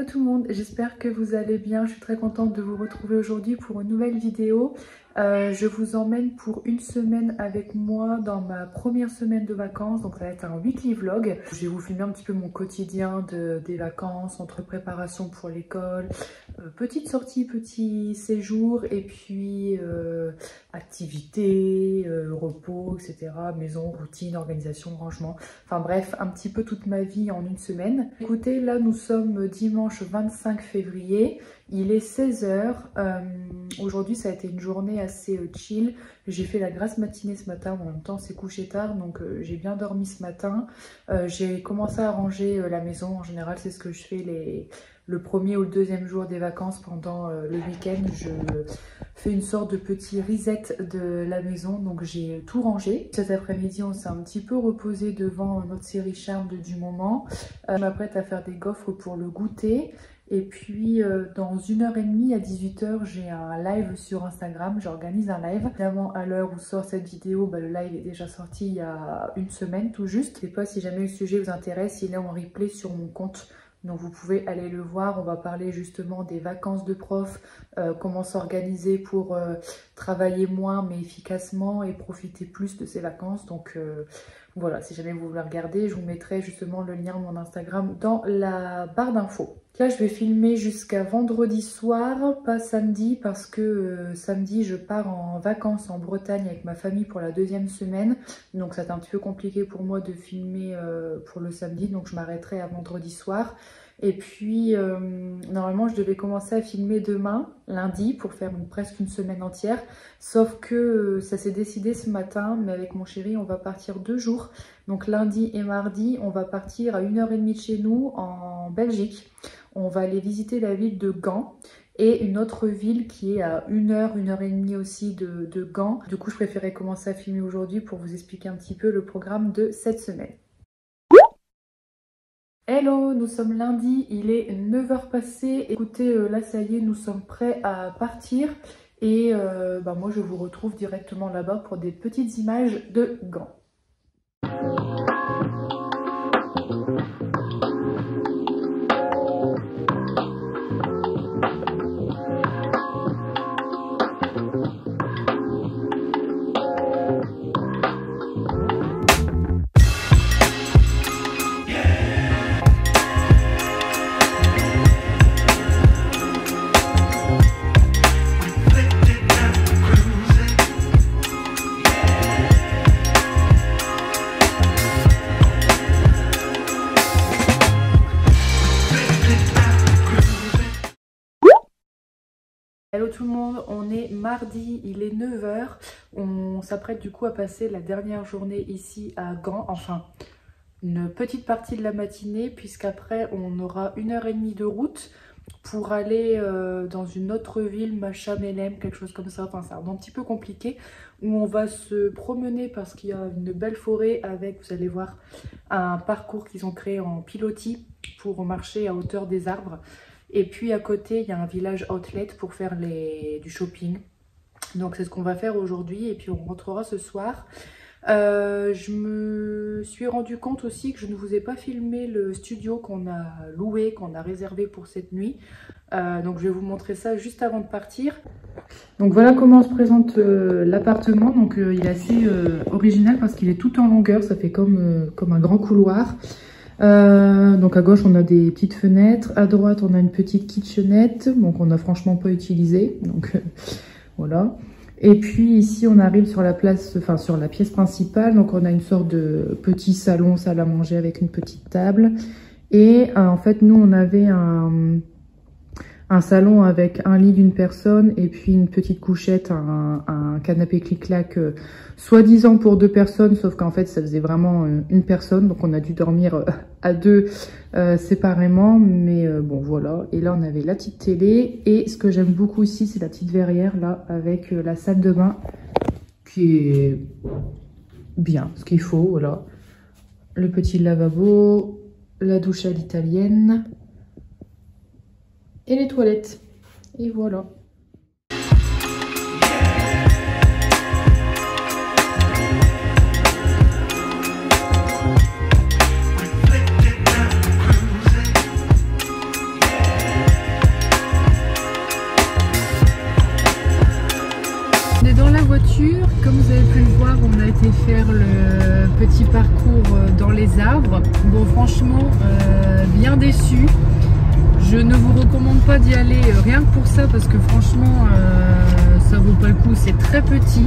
tout le monde, j'espère que vous allez bien. Je suis très contente de vous retrouver aujourd'hui pour une nouvelle vidéo. Je vous emmène pour une semaine avec moi dans ma première semaine de vacances. Donc ça va être un weekly vlog. Je vais vous filmer un petit peu mon quotidien des vacances, entre préparation pour l'école, petite sortie, petit séjour et puis activités, repos, etc. Maison, routine, organisation, rangement. Enfin bref, un petit peu toute ma vie en une semaine. Écoutez, là nous sommes dimanche 25 février. Il est 16 h. Aujourd'hui, ça a été une journée assez chill. J'ai fait la grasse matinée ce matin. En même temps, c'est couché tard, donc j'ai bien dormi ce matin. J'ai commencé à ranger la maison. En général, c'est ce que je fais le premier ou le deuxième jour des vacances pendant le week-end. Je fais une sorte de petit reset de la maison. Donc, j'ai tout rangé. Cet après-midi, on s'est un petit peu reposé devant notre série Charme du moment. Je m'apprête à faire des gaufres pour le goûter. Et puis dans 1h30 à 18 h, j'ai un live sur Instagram, j'organise un live. Évidemment à l'heure où sort cette vidéo, le live est déjà sorti il y a une semaine tout juste. Je ne sais pas si jamais le sujet vous intéresse, il est en replay sur mon compte. Donc vous pouvez aller le voir, on va parler justement des vacances de prof, comment s'organiser pour travailler moins mais efficacement et profiter plus de ces vacances. Donc voilà, si jamais vous voulez regarder, je vous mettrai justement le lien de mon Instagram dans la barre d'infos. Là, je vais filmer jusqu'à vendredi soir, pas samedi, parce que samedi, je pars en vacances en Bretagne avec ma famille pour la deuxième semaine. Donc, ça va être un petit peu compliqué pour moi de filmer pour le samedi, donc je m'arrêterai à vendredi soir. Et puis, normalement, je devais commencer à filmer demain, lundi, pour faire presque une semaine entière. Sauf que ça s'est décidé ce matin, mais avec mon chéri, on va partir 2 jours. Donc, lundi et mardi, on va partir à 1h30 de chez nous, en Belgique. On va aller visiter la ville de Gand et une autre ville qui est à 1h, 1h30 aussi de Gand. Du coup, je préférais commencer à filmer aujourd'hui pour vous expliquer un petit peu le programme de cette semaine. Hello, nous sommes lundi, il est 9 h passées. Écoutez, là ça y est, nous sommes prêts à partir. Et moi je vous retrouve directement là-bas pour des petites images de Gand. Hello tout le monde, on est mardi, il est 9 h. On s'apprête du coup à passer la dernière journée ici à Gand. Enfin, une petite partie de la matinée puisqu'après on aura 1h30 de route pour aller dans une autre ville, Machamelem, quelque chose comme ça. Enfin, c'est un petit peu compliqué où on va se promener parce qu'il y a une belle forêt avec, vous allez voir, un parcours qu'ils ont créé en pilotis pour marcher à hauteur des arbres. Et puis à côté, il y a un village outlet pour faire du shopping. Donc c'est ce qu'on va faire aujourd'hui et puis on rentrera ce soir. Je me suis rendu compte aussi que je ne vous ai pas filmé le studio qu'on a loué, qu'on a réservé pour cette nuit. Donc je vais vous montrer ça juste avant de partir. Donc voilà comment se présente l'appartement. Donc il est assez original parce qu'il est tout en longueur, ça fait comme un grand couloir. Donc à gauche on a des petites fenêtres, à droite on a une petite kitchenette, donc on n'a franchement pas utilisé, donc voilà. Et puis ici on arrive sur la pièce principale, donc on a une sorte de petit salon, salle à manger avec une petite table. Et en fait nous on avait un salon avec un lit d'une personne et puis une petite couchette, un canapé clic-clac, soi-disant pour 2 personnes, sauf qu'en fait ça faisait vraiment une personne, donc on a dû dormir à 2 séparément, mais bon voilà. Et là on avait la petite télé et ce que j'aime beaucoup ici c'est la petite verrière là avec la salle de bain qui est bien, ce qu'il faut, voilà. Le petit lavabo, la douche à l'italienne et les toilettes. Et voilà. pu le voir, on a été faire le petit parcours dans les arbres. Bon, franchement, bien déçu. Je ne vous recommande pas d'y aller rien que pour ça parce que franchement, ça vaut pas le coup. C'est très petit.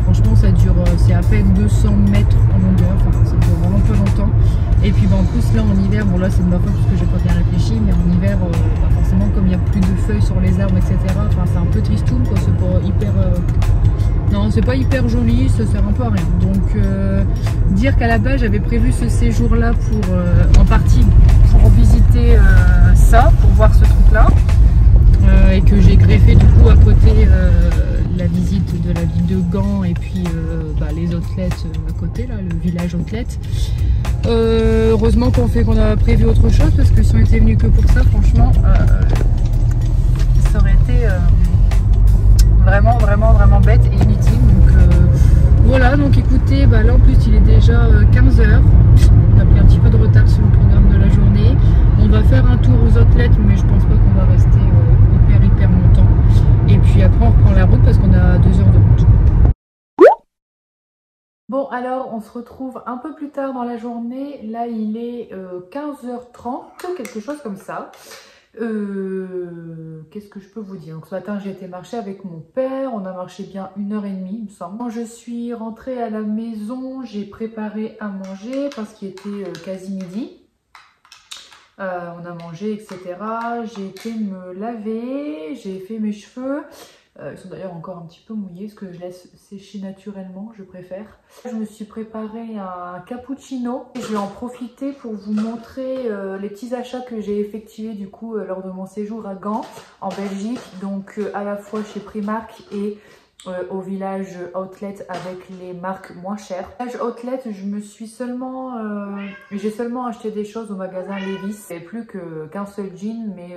Franchement, ça dure, c'est à peine 200 mètres en longueur. Enfin, ça dure vraiment pas longtemps. Et puis en plus là en hiver, bon là c'est de ma faute parce que j'ai pas bien réfléchi, mais en hiver, forcément comme il n'y a plus de feuilles sur les arbres, etc. Enfin, c'est un peu tristoun quoi. C'est pas hyper. Non, c'est pas hyper joli, ça sert un peu à rien. Donc dire qu'à la base j'avais prévu ce séjour là pour en partie pour visiter ça, pour voir ce truc là, et que j'ai greffé du coup à côté la visite de la ville de Gand et puis les Hôtelettes à côté là, le village Hôtelettes. Heureusement qu'on a prévu autre chose parce que si on était venu que pour ça, franchement, ça aurait été vraiment bête et inutile. Donc voilà, donc écoutez, là en plus il est déjà 15 h. On a pris un petit peu de retard sur le programme de la journée. On va faire un tour aux Hôtelettes, mais je pense pas qu'on va rester hyper longtemps. Et puis après on reprend la route parce qu'on a 2 heures de route. Bon, alors on se retrouve un peu plus tard dans la journée. Là il est 15 h 30, quelque chose comme ça. Qu'est-ce que je peux vous dire? Donc, ce matin j'ai été marcher avec mon père, on a marché bien 1h30 il me semble. Quand je suis rentrée à la maison, j'ai préparé à manger parce qu'il était quasi midi. On a mangé, etc. J'ai été me laver, j'ai fait mes cheveux. Ils sont d'ailleurs encore un petit peu mouillés, parce que je laisse sécher naturellement, je préfère. Je me suis préparé un cappuccino. Je vais en profiter pour vous montrer les petits achats que j'ai effectués du coup lors de mon séjour à Gand, en Belgique. Donc à la fois chez Primark et au village Outlet avec les marques moins chères. Au village Outlet, j'ai seulement acheté des choses au magasin Levi's. Il n'y avait plus qu'un seul jean, mais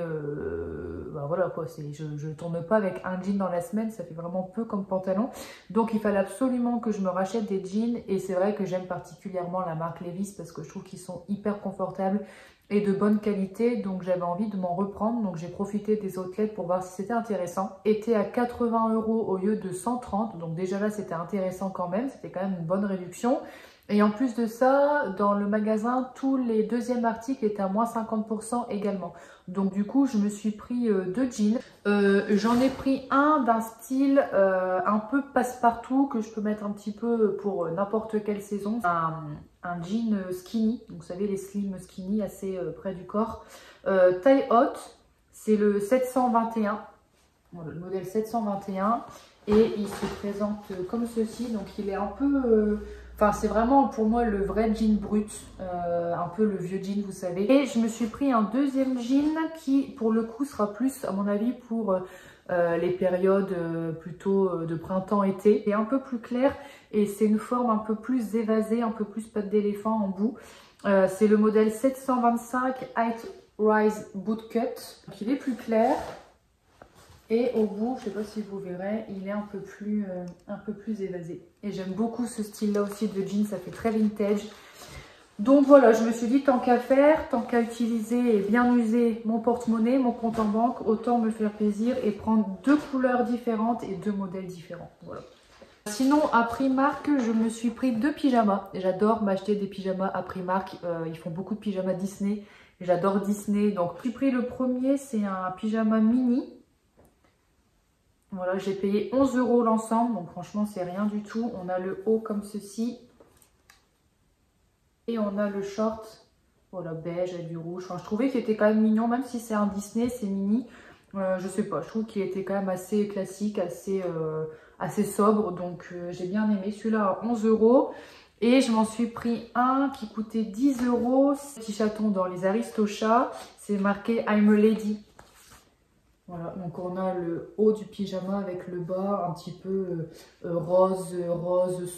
voilà quoi, je tourne pas avec un jean dans la semaine, ça fait vraiment peu comme pantalon. Donc il fallait absolument que je me rachète des jeans et c'est vrai que j'aime particulièrement la marque Levi's parce que je trouve qu'ils sont hyper confortables et de bonne qualité, donc j'avais envie de m'en reprendre, donc j'ai profité des outlets pour voir si c'était intéressant. Était à 80 € au lieu de 130, donc déjà là c'était intéressant quand même, c'était quand même une bonne réduction. Et en plus de ça, dans le magasin, tous les deuxièmes articles étaient à moins 50% également. Donc du coup, je me suis pris 2 jeans. J'en ai pris un d'un style un peu passe-partout que je peux mettre un petit peu pour n'importe quelle saison. Un jean skinny, donc vous savez les slim skinny assez près du corps. Taille haute, c'est le 721, voilà, le modèle 721. Et il se présente comme ceci, donc il est un peu... Enfin, c'est vraiment pour moi le vrai jean brut, un peu le vieux jean, vous savez. Et je me suis pris un deuxième jean qui, pour le coup, sera plus, à mon avis, pour les périodes plutôt de printemps-été. Et un peu plus clair et c'est une forme un peu plus évasée, un peu plus patte d'éléphant en bout. C'est le modèle 725 Height Rise Boot Cut. Donc, il est plus clair. Et au bout, je ne sais pas si vous verrez, il est un peu plus évasé. Et j'aime beaucoup ce style-là aussi de jean, ça fait très vintage. Donc voilà, je me suis dit, tant qu'à faire, tant qu'à utiliser et bien user mon porte-monnaie, mon compte en banque, autant me faire plaisir et prendre 2 couleurs différentes et 2 modèles différents. Voilà. Sinon, à Primark, je me suis pris 2 pyjamas. J'adore m'acheter des pyjamas à Primark. Ils font beaucoup de pyjamas Disney. J'adore Disney. Donc, j'ai pris le premier, c'est un pyjama mini. Voilà, j'ai payé 11 € l'ensemble, donc franchement c'est rien du tout. On a le haut comme ceci. Et on a le short, voilà, beige avec du rouge. Enfin, je trouvais qu'il était quand même mignon, même si c'est un Disney, c'est mini. Je sais pas, je trouve qu'il était quand même assez classique, assez sobre. Donc j'ai bien aimé. Celui-là à 11 €. Et je m'en suis pris un qui coûtait 10 €. Petit chaton dans les Aristochats. C'est marqué I'm a Lady. Voilà, donc on a le haut du pyjama avec le bas un petit peu rose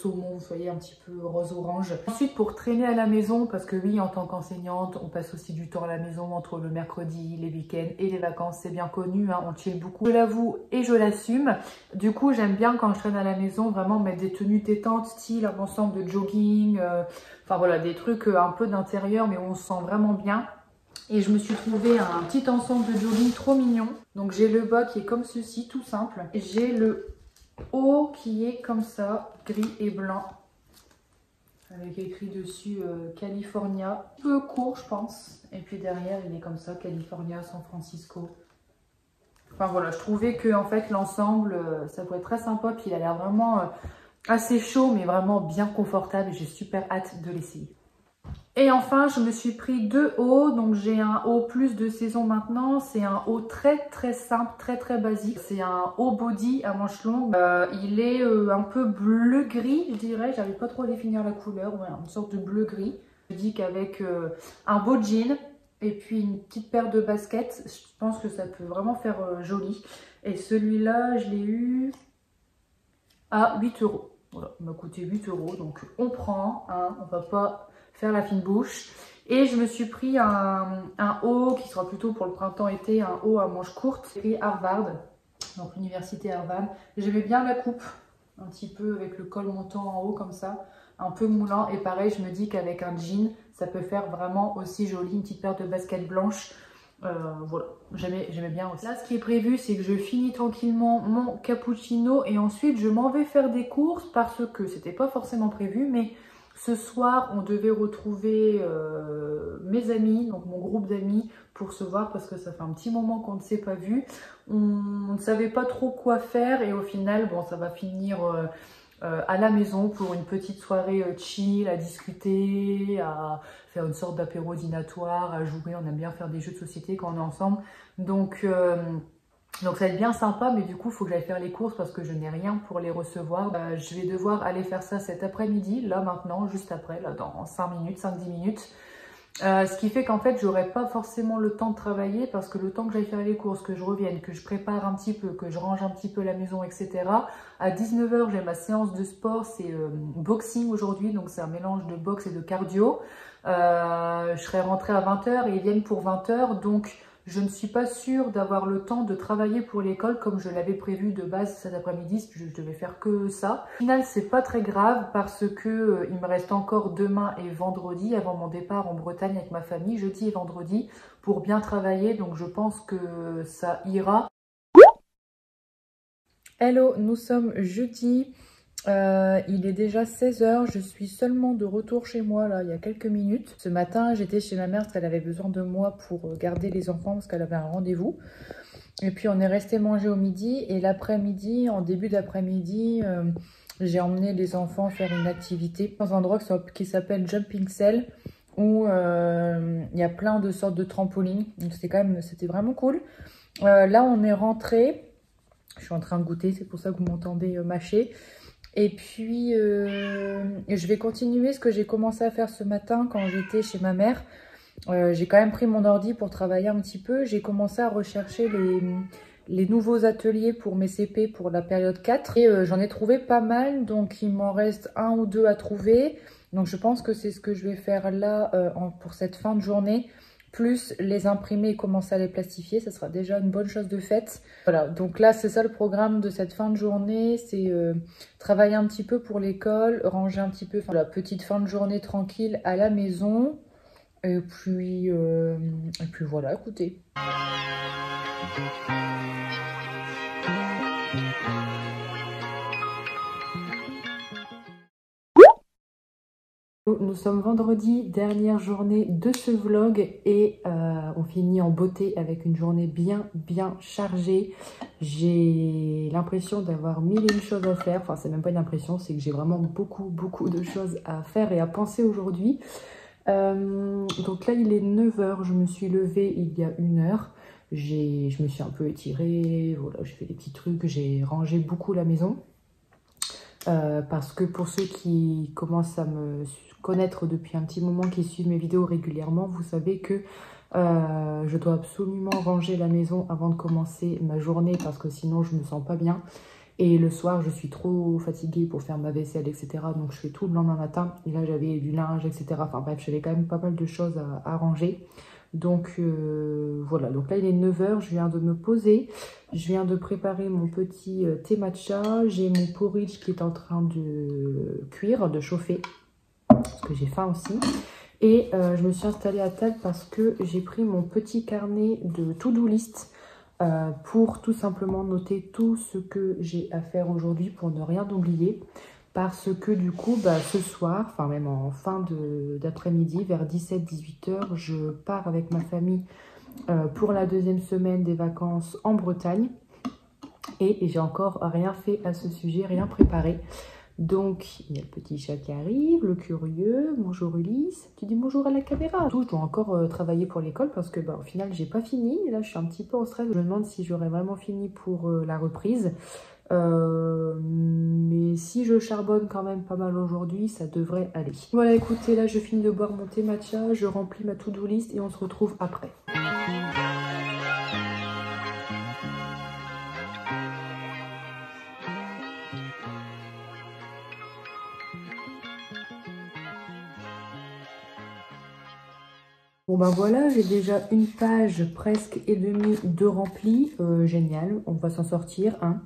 saumon, vous voyez, un petit peu rose-orange. Ensuite, pour traîner à la maison, parce que oui, en tant qu'enseignante, on passe aussi du temps à la maison entre le mercredi, les week-ends et les vacances, c'est bien connu, hein, on chill beaucoup. Je l'avoue et je l'assume. Du coup, j'aime bien quand je traîne à la maison, vraiment mettre des tenues têtantes, style un ensemble de jogging, enfin voilà, des trucs un peu d'intérieur, mais où on se sent vraiment bien. Et je me suis trouvé un petit ensemble de jogging trop mignon. Donc j'ai le bas qui est comme ceci, tout simple. J'ai le haut qui est comme ça, gris et blanc. Avec écrit dessus California. Un peu court, je pense. Et puis derrière, il est comme ça, California, San Francisco. Enfin voilà, je trouvais que en fait l'ensemble, ça pourrait être très sympa. Puis il a l'air vraiment assez chaud, mais vraiment bien confortable. J'ai super hâte de l'essayer. Et enfin, je me suis pris deux hauts. Donc j'ai un haut plus de saison maintenant. C'est un haut très très simple, très très basique. C'est un haut body à manches longues. Il est un peu bleu-gris, je dirais. J'arrive pas trop à définir la couleur. Ouais, une sorte de bleu-gris. Je dis qu'avec un beau jean et puis une petite paire de baskets, je pense que ça peut vraiment faire joli. Et celui-là, je l'ai eu à 8 €. Voilà, il m'a coûté 8 €. Donc on prend, hein, on va pas faire la fine bouche. Et je me suis pris un haut qui sera plutôt pour le printemps-été, un haut à manches courtes, et Harvard, donc l'université Harvard. J'aimais bien la coupe, un petit peu avec le col montant en haut comme ça, un peu moulant. Et pareil, je me dis qu'avec un jean, ça peut faire vraiment aussi joli, une petite paire de baskets blanches. Voilà, j'aimais bien aussi. Là, ce qui est prévu, c'est que je finis tranquillement mon cappuccino et ensuite je m'en vais faire des courses parce que c'était pas forcément prévu, mais ce soir, on devait retrouver mes amis, donc mon groupe d'amis, pour se voir parce que ça fait un petit moment qu'on ne s'est pas vu. On ne savait pas trop quoi faire et au final, bon, ça va finir à la maison pour une petite soirée chill, à discuter, à faire une sorte d'apéro dînatoire, à jouer. On aime bien faire des jeux de société quand on est ensemble. Donc ça va être bien sympa, mais du coup, il faut que j'aille faire les courses parce que je n'ai rien pour les recevoir. Je vais devoir aller faire ça cet après-midi, là maintenant, juste après, là dans 5-10 minutes. Ce qui fait qu'en fait, j'aurai pas forcément le temps de travailler parce que le temps que j'aille faire les courses, que je revienne, que je prépare un petit peu, que je range un petit peu la maison, etc. À 19 h, j'ai ma séance de sport, c'est boxing aujourd'hui, donc c'est un mélange de boxe et de cardio. Je serai rentrée à 20 h et ils viennent pour 20 h, donc je ne suis pas sûre d'avoir le temps de travailler pour l'école comme je l'avais prévu de base cet après-midi. Je devais faire que ça. Au final, c'est pas très grave parce que il me reste encore demain et vendredi avant mon départ en Bretagne avec ma famille, jeudi et vendredi, pour bien travailler. Donc je pense que ça ira. Hello, nous sommes jeudi. Il est déjà 16 h, je suis seulement de retour chez moi là il y a quelques minutes. Ce matin j'étais chez ma mère parce qu'elle avait besoin de moi pour garder les enfants parce qu'elle avait un rendez-vous. Et puis on est resté manger au midi et l'après-midi, en début d'après-midi, j'ai emmené les enfants faire une activité dans un endroit qui s'appelle Jumping Cell où il y a plein de sortes de trampolines. Donc c'était vraiment cool. Là on est rentré, je suis en train de goûter, c'est pour ça que vous m'entendez mâcher. Et puis, je vais continuer ce que j'ai commencé à faire ce matin quand j'étais chez ma mère. J'ai quand même pris mon ordi pour travailler un petit peu. J'ai commencé à rechercher les nouveaux ateliers pour mes CP pour la période 4. Et j'en ai trouvé pas mal, donc il m'en reste 1 ou 2 à trouver. Donc je pense que c'est ce que je vais faire là pour cette fin de journée. Plus les imprimer et commencer à les plastifier, ça sera déjà une bonne chose de faite. Voilà, donc là c'est ça le programme de cette fin de journée, c'est travailler un petit peu pour l'école, ranger un petit peu, enfin la petite fin de journée tranquille à la maison. Et puis voilà, écoutez. Nous sommes vendredi, dernière journée de ce vlog et on finit en beauté avec une journée bien chargée. J'ai l'impression d'avoir 1001 choses à faire, enfin c'est même pas une impression, c'est que j'ai vraiment beaucoup de choses à faire et à penser aujourd'hui. Donc là il est 9 h, je me suis levée il y a 1 heure. Je me suis un peu étirée, voilà, j'ai fait des petits trucs, j'ai rangé beaucoup la maison. Parce que pour ceux qui commencent à me connaître depuis un petit moment, qui suivent mes vidéos régulièrement, vous savez que je dois absolument ranger la maison avant de commencer ma journée parce que sinon je me sens pas bien. Et le soir, je suis trop fatiguée pour faire ma vaisselle, etc. Donc je fais tout le lendemain matin. Et là, j'avais du linge, etc. Enfin bref, j'avais quand même pas mal de choses à ranger. Donc voilà, donc là il est 9 h, je viens de me poser, je viens de préparer mon petit thé matcha, j'ai mon porridge qui est en train de cuire, de chauffer, parce que j'ai faim aussi. Et je me suis installée à table parce que j'ai pris mon petit carnet de to-do list pour tout simplement noter tout ce que j'ai à faire aujourd'hui pour ne rien oublier. Parce que du coup, ce soir, enfin même en fin d'après-midi, vers 17-18 h, je pars avec ma famille pour la deuxième semaine des vacances en Bretagne. Et j'ai encore rien fait à ce sujet, rien préparé. Donc, il y a le petit chat qui arrive, le curieux. Bonjour Ulysse. Tu dis bonjour à la caméra. Je dois encore travailler pour l'école parce que au final, j'ai pas fini. Et là, je suis un petit peu en stress. Je me demande si j'aurai vraiment fini pour la reprise. Mais si je charbonne quand même pas mal aujourd'hui, ça devrait aller. Voilà, écoutez, là, je finis de boire mon thé matcha. Je remplis ma to-do list et on se retrouve après. Bon voilà, j'ai déjà une page presque et demie de rempli. Génial, on va s'en sortir. Hein.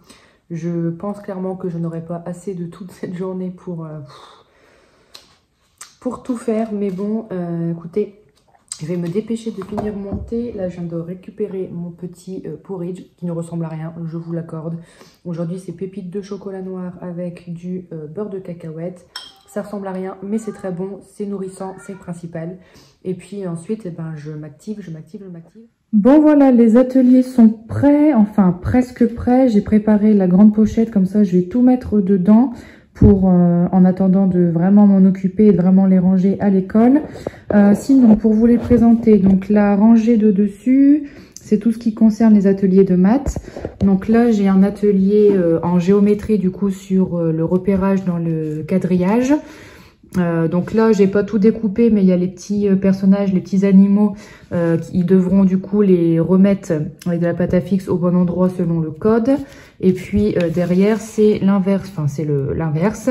Je pense clairement que je n'aurai pas assez de toute cette journée pour tout faire. Mais bon, écoutez, je vais me dépêcher de finir mon thé. Là, je viens de récupérer mon petit porridge qui ne ressemble à rien, je vous l'accorde. Aujourd'hui, c'est pépites de chocolat noir avec du beurre de cacahuète. Ça ressemble à rien, mais c'est très bon, c'est nourrissant, c'est le principal. Et puis ensuite, je m'active. Bon voilà, les ateliers sont prêts, enfin presque prêts. J'ai préparé la grande pochette, comme ça je vais tout mettre dedans pour en attendant de vraiment m'en occuper et de vraiment les ranger à l'école. Sinon, pour vous les présenter, donc la rangée de dessus, c'est tout ce qui concerne les ateliers de maths. Donc là, j'ai un atelier en géométrie du coup sur le repérage dans le quadrillage. Donc là, j'ai pas tout découpé, mais il y a les petits personnages, les petits animaux qui devront du coup les remettre avec de la pâte à fixe au bon endroit selon le code. Et puis derrière, c'est l'inverse, enfin c'est l'inverse.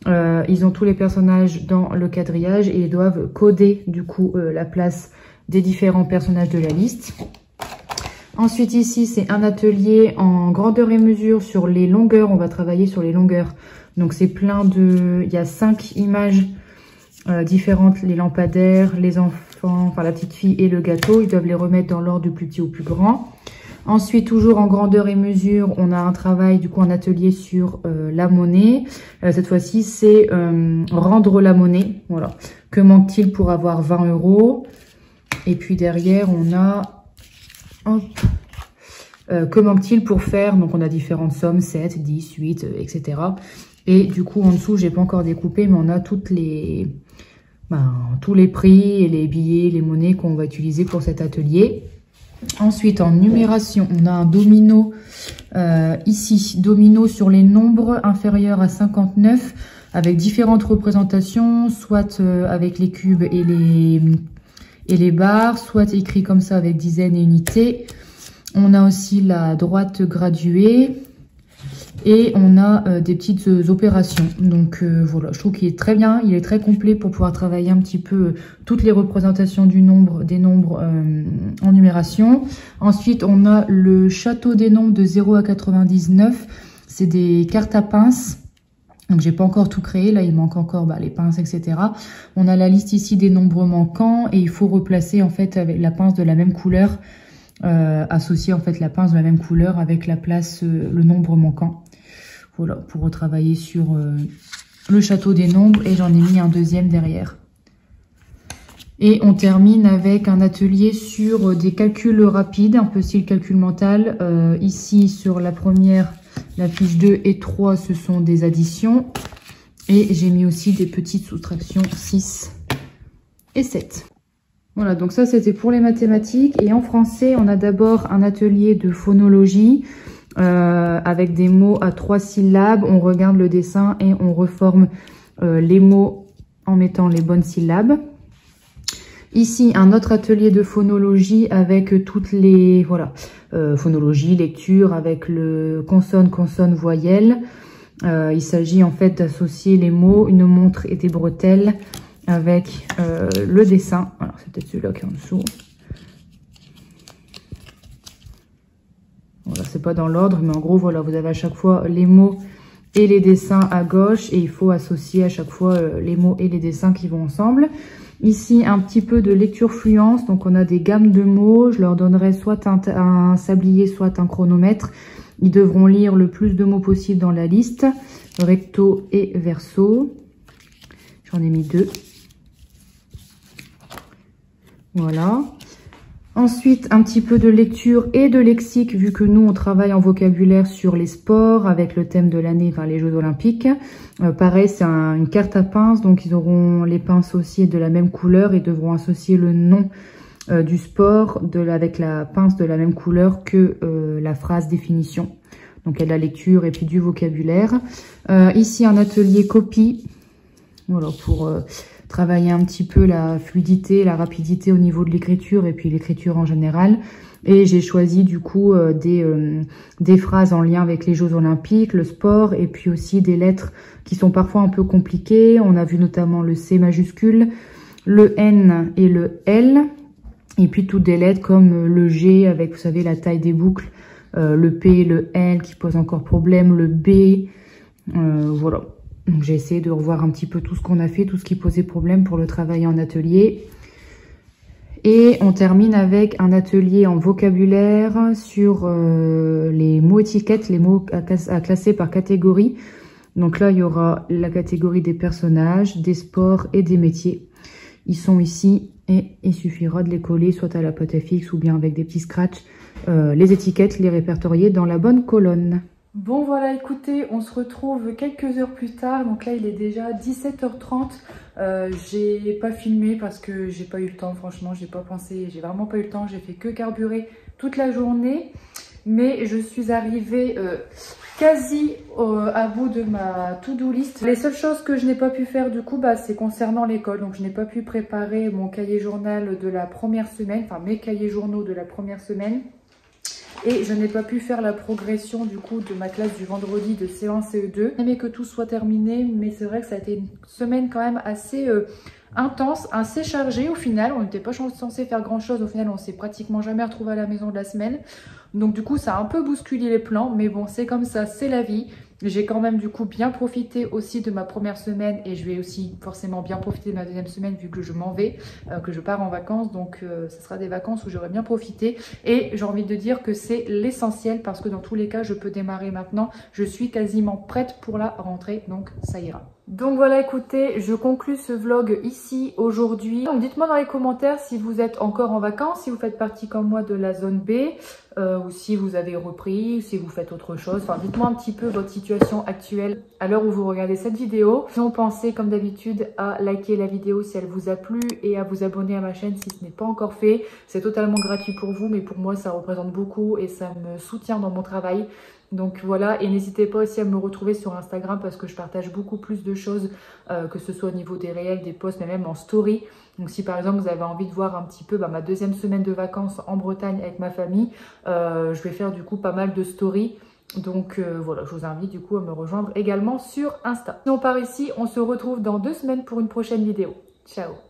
Ils ont tous les personnages dans le quadrillage et ils doivent coder du coup la place des différents personnages de la liste. Ensuite ici, c'est un atelier en grandeur et mesure sur les longueurs. On va travailler sur les longueurs. Donc c'est plein de... Il y a 5 images différentes. Les lampadaires, les enfants, enfin la petite fille et le gâteau. Ils doivent les remettre dans l'ordre du plus petit au plus grand. Ensuite, toujours en grandeur et mesure, on a un travail, du coup, un atelier sur la monnaie. Cette fois-ci, c'est rendre la monnaie. Voilà. Que manque-t-il pour avoir 20 €? Et puis derrière, on a... Hop. Que manque-t-il pour faire? Donc, on a différentes sommes, 7, 10, 8, etc. Et du coup, en dessous, j'ai pas encore découpé, mais on a toutes les... tous les prix et les billets, les monnaies qu'on va utiliser pour cet atelier. Ensuite, en numération, on a un domino ici, domino sur les nombres inférieurs à 59, avec différentes représentations, soit avec les cubes et les barres, soit écrit comme ça avec dizaines et unités. On a aussi la droite graduée et on a des petites opérations. Donc voilà, je trouve qu'il est très bien, il est très complet pour pouvoir travailler un petit peu toutes les représentations des nombres en numération. Ensuite, on a le château des nombres de 0 à 99. C'est des cartes à pinces. Donc, j'ai pas encore tout créé. Là, il manque encore les pinces, etc. On a la liste ici des nombres manquants et il faut replacer en fait avec la pince de la même couleur. Associer en fait la pince de la même couleur avec la place, le nombre manquant. Voilà, pour retravailler sur le château des nombres. Et j'en ai mis un deuxième derrière. Et on termine avec un atelier sur des calculs rapides, un peu style calcul mental. Ici, sur la première, la fiche 2 et 3, ce sont des additions. Et j'ai mis aussi des petites soustractions 6 et 7. Voilà, donc ça c'était pour les mathématiques. Et en français, on a d'abord un atelier de phonologie avec des mots à 3 syllabes. On regarde le dessin et on reforme les mots en mettant les bonnes syllabes. Ici, un autre atelier de phonologie avec toutes les... Voilà, phonologie, lecture avec le consonne, consonne, voyelle. Il s'agit en fait d'associer les mots, une montre et des bretelles avec le dessin. Alors, c'est peut-être celui-là qui est en dessous. Voilà, c'est pas dans l'ordre, mais en gros, voilà, vous avez à chaque fois les mots et les dessins à gauche. Et il faut associer à chaque fois les mots et les dessins qui vont ensemble. Ici, un petit peu de lecture fluence. Donc, on a des gammes de mots. Je leur donnerai soit un sablier, soit un chronomètre. Ils devront lire le plus de mots possible dans la liste. Recto et verso. J'en ai mis 2. Voilà. Ensuite, un petit peu de lecture et de lexique, vu que nous, on travaille en vocabulaire sur les sports, avec le thème de l'année, enfin les Jeux Olympiques. Pareil, c'est une carte à pinces, donc ils auront les pinces aussi de la même couleur et devront associer le nom du sport avec la pince de la même couleur que la phrase définition. Donc, il y a de la lecture et puis du vocabulaire. Ici, un atelier copie, voilà, pour travailler un petit peu la fluidité, la rapidité au niveau de l'écriture et puis l'écriture en général. Et j'ai choisi du coup des phrases en lien avec les Jeux Olympiques, le sport et puis aussi des lettres qui sont parfois un peu compliquées. On a vu notamment le C majuscule, le N et le L. Et puis toutes des lettres comme le G avec, vous savez, la taille des boucles, le P, le L qui pose encore problème, le B, voilà. Donc j'ai essayé de revoir un petit peu tout ce qu'on a fait, tout ce qui posait problème pour le travail en atelier. Et on termine avec un atelier en vocabulaire sur les mots étiquettes, les mots à classer par catégorie. Donc là, il y aura la catégorie des personnages, des sports et des métiers. Ils sont ici et il suffira de les coller soit à la pâte à fixe ou bien avec des petits scratchs. Les étiquettes, les répertorier dans la bonne colonne. Bon voilà, écoutez, on se retrouve quelques heures plus tard. Donc là, il est déjà 17h30. J'ai pas filmé parce que j'ai pas eu le temps. Franchement, j'ai pas pensé, j'ai vraiment pas eu le temps. J'ai fait que carburer toute la journée. Mais je suis arrivée quasi à bout de ma to-do list. Les seules choses que je n'ai pas pu faire du coup, c'est concernant l'école. Donc je n'ai pas pu préparer mon cahier journal de la première semaine, enfin mes cahiers journaux de la première semaine. Et je n'ai pas pu faire la progression du coup de ma classe du vendredi de C1, CE2. J'aimais que tout soit terminé, mais c'est vrai que ça a été une semaine quand même assez intense, assez chargée au final. On n'était pas censé faire grand chose, au final on s'est pratiquement jamais retrouvé à la maison de la semaine. Donc du coup ça a un peu bousculé les plans, mais bon c'est comme ça, c'est la vie. J'ai quand même du coup bien profité aussi de ma première semaine et je vais aussi forcément bien profiter de ma deuxième semaine vu que je m'en vais, que je pars en vacances. Donc ce sera des vacances où j'aurai bien profité et j'ai envie de dire que c'est l'essentiel parce que dans tous les cas je peux démarrer maintenant. Je suis quasiment prête pour la rentrée donc ça ira. Donc voilà, écoutez, je conclus ce vlog ici aujourd'hui. Donc dites-moi dans les commentaires si vous êtes encore en vacances, si vous faites partie comme moi de la zone B, ou si vous avez repris, ou si vous faites autre chose. Enfin, dites-moi un petit peu votre situation actuelle à l'heure où vous regardez cette vidéo. Sinon, pensez comme d'habitude à liker la vidéo si elle vous a plu et à vous abonner à ma chaîne si ce n'est pas encore fait. C'est totalement gratuit pour vous, mais pour moi, ça représente beaucoup et ça me soutient dans mon travail. Donc voilà, et n'hésitez pas aussi à me retrouver sur Instagram parce que je partage beaucoup plus de choses, que ce soit au niveau des réels, des posts, mais même en story. Donc si par exemple vous avez envie de voir un petit peu ma deuxième semaine de vacances en Bretagne avec ma famille, je vais faire du coup pas mal de stories. Donc voilà, je vous invite du coup à me rejoindre également sur Insta. Si on part ici, on se retrouve dans 2 semaines pour une prochaine vidéo. Ciao!